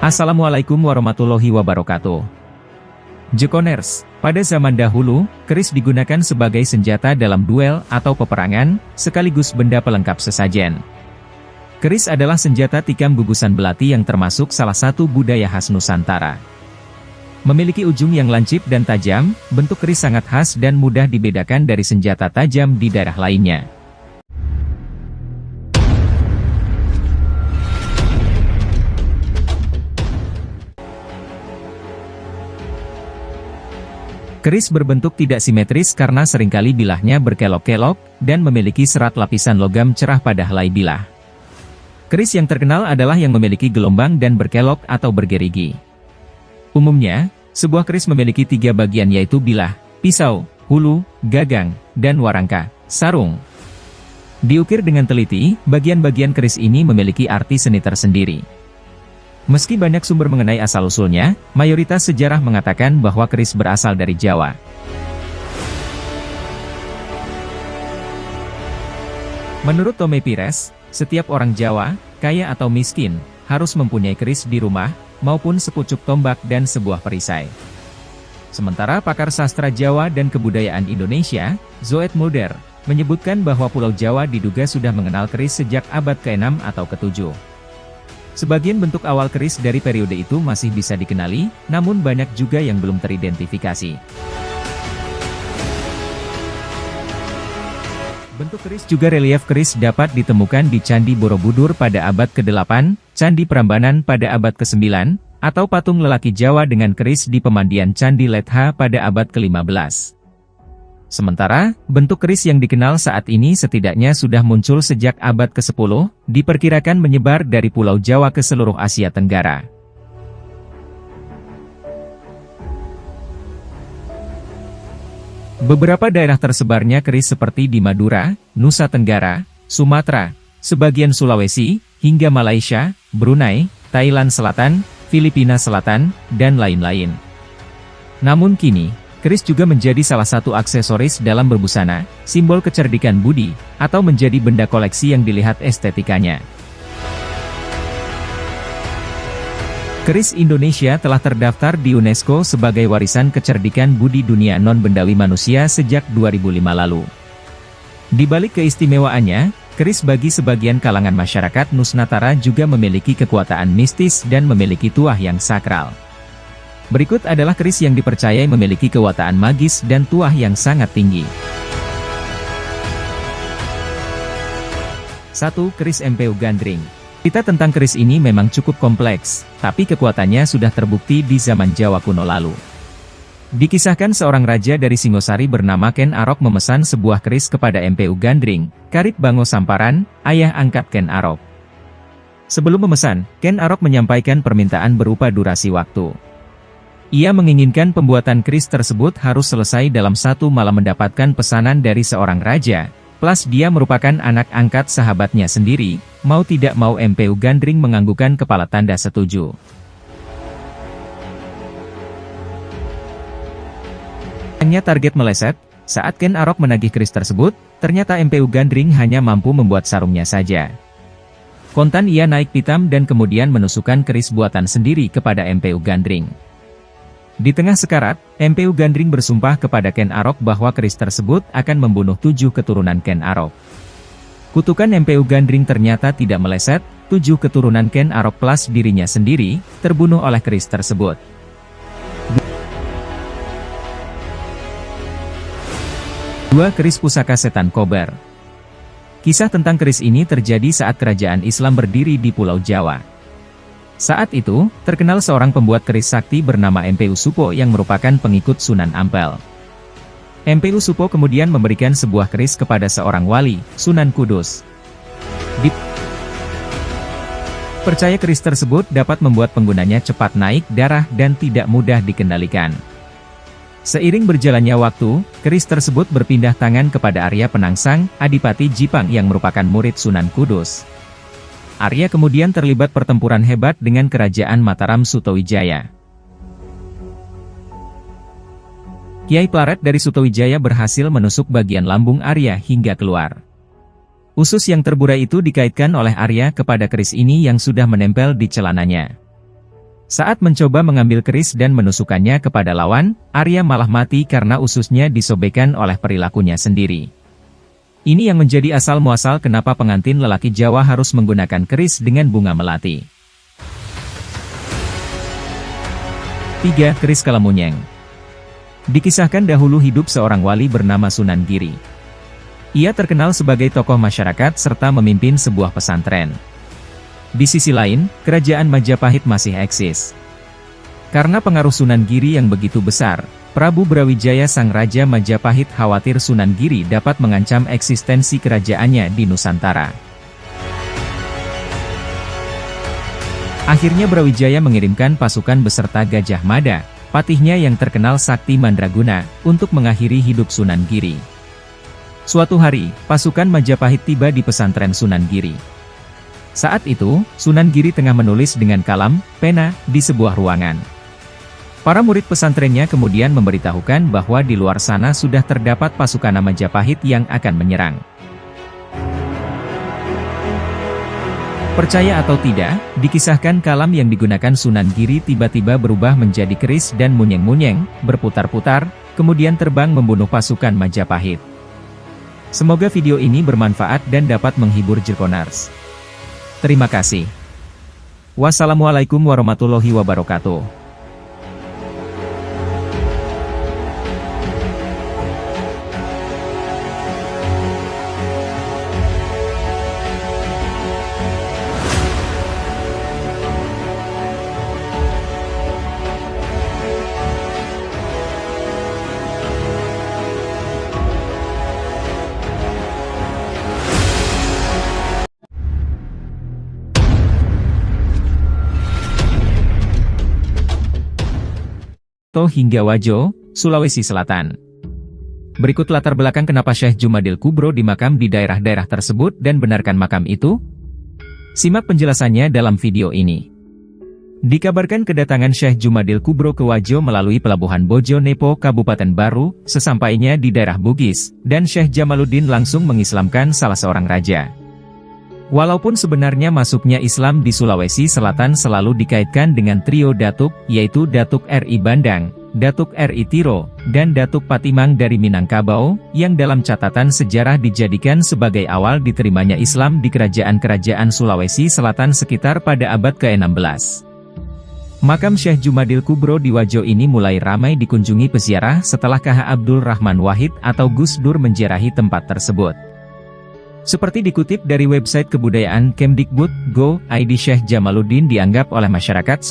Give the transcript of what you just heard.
Assalamualaikum warahmatullahi wabarakatuh. Jekoners, pada zaman dahulu, keris digunakan sebagai senjata dalam duel atau peperangan, sekaligus benda pelengkap sesajen. Keris adalah senjata tikam gugusan belati yang termasuk salah satu budaya khas Nusantara. Memiliki ujung yang lancip dan tajam, bentuk keris sangat khas dan mudah dibedakan dari senjata tajam di daerah lainnya. Keris berbentuk tidak simetris karena seringkali bilahnya berkelok-kelok, dan memiliki serat lapisan logam cerah pada helai bilah. Keris yang terkenal adalah yang memiliki gelombang dan berkelok atau bergerigi. Umumnya, sebuah keris memiliki 3 bagian yaitu bilah, pisau, hulu, gagang, dan warangka, sarung. Diukir dengan teliti, bagian-bagian keris ini memiliki arti seni tersendiri. Meski banyak sumber mengenai asal-usulnya, mayoritas sejarah mengatakan bahwa keris berasal dari Jawa. Menurut Tome Pires, setiap orang Jawa, kaya atau miskin, harus mempunyai keris di rumah, maupun sepucuk tombak dan sebuah perisai. Sementara pakar sastra Jawa dan kebudayaan Indonesia, Zoet Mulder, menyebutkan bahwa Pulau Jawa diduga sudah mengenal keris sejak abad ke-6 atau ke-7. Sebagian bentuk awal keris dari periode itu masih bisa dikenali, namun banyak juga yang belum teridentifikasi. Bentuk keris juga relief keris dapat ditemukan di Candi Borobudur pada abad ke-8, Candi Prambanan pada abad ke-9, atau patung lelaki Jawa dengan keris di pemandian Candi Letha pada abad ke-15. Sementara, bentuk keris yang dikenal saat ini setidaknya sudah muncul sejak abad ke-10, diperkirakan menyebar dari Pulau Jawa ke seluruh Asia Tenggara. Beberapa daerah tersebarnya keris seperti di Madura, Nusa Tenggara, Sumatera, sebagian Sulawesi, hingga Malaysia, Brunei, Thailand Selatan, Filipina Selatan, dan lain-lain. Namun kini, keris juga menjadi salah satu aksesoris dalam berbusana, simbol kecerdikan budi, atau menjadi benda koleksi yang dilihat estetikanya. Keris Indonesia telah terdaftar di UNESCO sebagai warisan kecerdikan budi dunia non-bendawi manusia sejak 2005 lalu. Di balik keistimewaannya, keris bagi sebagian kalangan masyarakat Nusantara juga memiliki kekuatan mistis dan memiliki tuah yang sakral. Berikut adalah keris yang dipercayai memiliki kekuatan magis dan tuah yang sangat tinggi. 1. Keris Empedu Gandring. Cerita tentang keris ini memang cukup kompleks, tapi kekuatannya sudah terbukti di zaman Jawa kuno lalu. Dikisahkan seorang raja dari Singosari bernama Ken Arok memesan sebuah keris kepada Empedu Gandring, Karip Bango Samparan, ayah angkat Ken Arok. Sebelum memesan, Ken Arok menyampaikan permintaan berupa durasi waktu. Ia menginginkan pembuatan keris tersebut harus selesai dalam 1 malam mendapatkan pesanan dari seorang raja, plus dia merupakan anak angkat sahabatnya sendiri, mau tidak mau Empedu Gandring menganggukkan kepala tanda setuju. Hanya target meleset, saat Ken Arok menagih keris tersebut, ternyata Empedu Gandring hanya mampu membuat sarungnya saja. Kontan ia naik pitam dan kemudian menusukkan keris buatan sendiri kepada Empedu Gandring. Di tengah sekarat, Empedu Gandring bersumpah kepada Ken Arok bahwa keris tersebut akan membunuh 7 keturunan Ken Arok. Kutukan Empedu Gandring ternyata tidak meleset, 7 keturunan Ken Arok plus dirinya sendiri, terbunuh oleh keris tersebut. 2. Keris Pusaka Setan Kober. Kisah tentang keris ini terjadi saat kerajaan Islam berdiri di Pulau Jawa. Saat itu, terkenal seorang pembuat keris sakti bernama Empedu Supo yang merupakan pengikut Sunan Ampel. Empedu Supo kemudian memberikan sebuah keris kepada seorang wali, Sunan Kudus. Percaya keris tersebut dapat membuat penggunanya cepat naik darah dan tidak mudah dikendalikan. Seiring berjalannya waktu, keris tersebut berpindah tangan kepada Arya Penangsang, Adipati Jipang yang merupakan murid Sunan Kudus. Arya kemudian terlibat pertempuran hebat dengan kerajaan Mataram Sutawijaya. Kiai Plaret dari Sutawijaya berhasil menusuk bagian lambung Arya hingga keluar. Usus yang terburai itu dikaitkan oleh Arya kepada keris ini yang sudah menempel di celananya. Saat mencoba mengambil keris dan menusukkannya kepada lawan, Arya malah mati karena ususnya disobekkan oleh perilakunya sendiri. Ini yang menjadi asal-muasal kenapa pengantin lelaki Jawa harus menggunakan keris dengan bunga melati. 3. Keris Kalamunyeng. Dikisahkan dahulu hidup seorang wali bernama Sunan Giri. Ia terkenal sebagai tokoh masyarakat serta memimpin sebuah pesantren. Di sisi lain, kerajaan Majapahit masih eksis. Karena pengaruh Sunan Giri yang begitu besar, Prabu Brawijaya sang Raja Majapahit khawatir Sunan Giri dapat mengancam eksistensi kerajaannya di Nusantara. Akhirnya Brawijaya mengirimkan pasukan beserta Gajah Mada, patihnya yang terkenal sakti mandraguna, untuk mengakhiri hidup Sunan Giri. Suatu hari, pasukan Majapahit tiba di pesantren Sunan Giri. Saat itu, Sunan Giri tengah menulis dengan kalam, pena, di sebuah ruangan. Para murid pesantrennya kemudian memberitahukan bahwa di luar sana sudah terdapat pasukan Majapahit yang akan menyerang. Percaya atau tidak, dikisahkan kalam yang digunakan Sunan Giri tiba-tiba berubah menjadi keris dan munyeng-munyeng, berputar-putar, kemudian terbang membunuh pasukan Majapahit. Semoga video ini bermanfaat dan dapat menghibur Jelkonars. Terima kasih. Wassalamualaikum warahmatullahi wabarakatuh. Hingga Wajo, Sulawesi Selatan. Berikut latar belakang kenapa Syekh Jumadil Kubro dimakam di daerah-daerah tersebut dan benarkan makam itu? Simak penjelasannya dalam video ini. Dikabarkan kedatangan Syekh Jumadil Kubro ke Wajo melalui pelabuhan Bojo Nepo, Kabupaten Baru, sesampainya di daerah Bugis, dan Syekh Jamaluddin langsung mengislamkan salah seorang raja. Walaupun sebenarnya masuknya Islam di Sulawesi Selatan selalu dikaitkan dengan trio Datuk, yaitu Datuk R.I. Bandang, Datuk R.I. Tiro, dan Datuk Patimang dari Minangkabau, yang dalam catatan sejarah dijadikan sebagai awal diterimanya Islam di kerajaan-kerajaan Sulawesi Selatan sekitar pada abad ke-16. Makam Syekh Jumadil Kubro di Wajo ini mulai ramai dikunjungi peziarah setelah KH Abdul Rahman Wahid atau Gus Dur menziarahi tempat tersebut. Seperti dikutip dari website kebudayaan Kemdikbud, Go.id, Syekh Jamaluddin dianggap oleh masyarakat